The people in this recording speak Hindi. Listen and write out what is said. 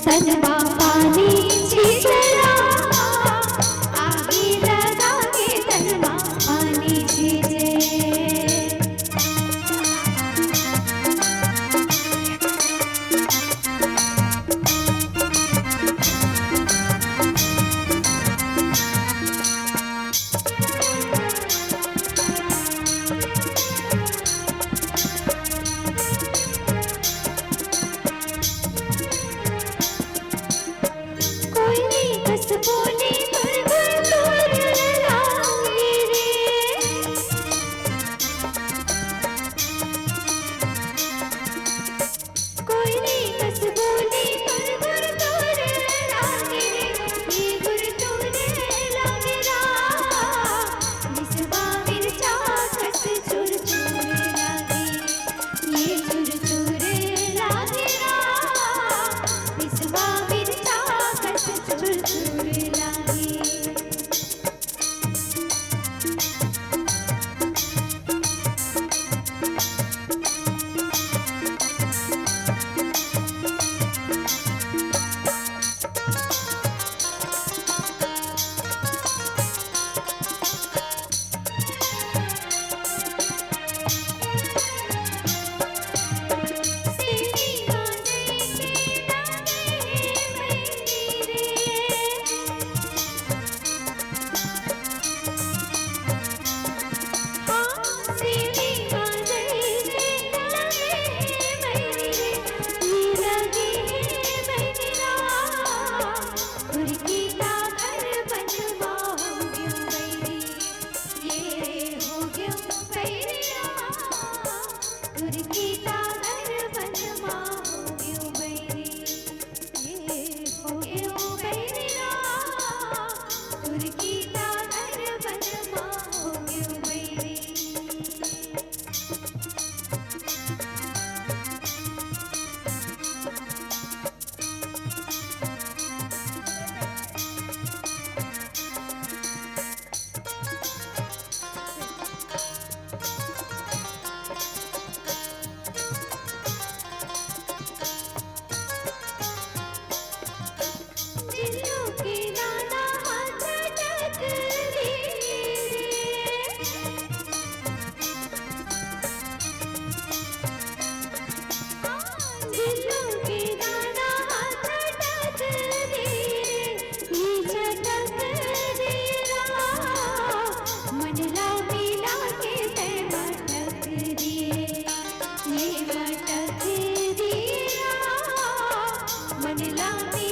तनवा पानी छिजला आगे लगा के तनवा पानी छिजे बोले गुर गुर लागे रे कोई नहीं बस बोले गुर गुर लागे रे ये गुर तूने लागे रा मिसवा मिर्चा खस चुर चुर लागे ये चुर चुर लागे रा मिसवा मिर्चा खस चुर चुर मन लामी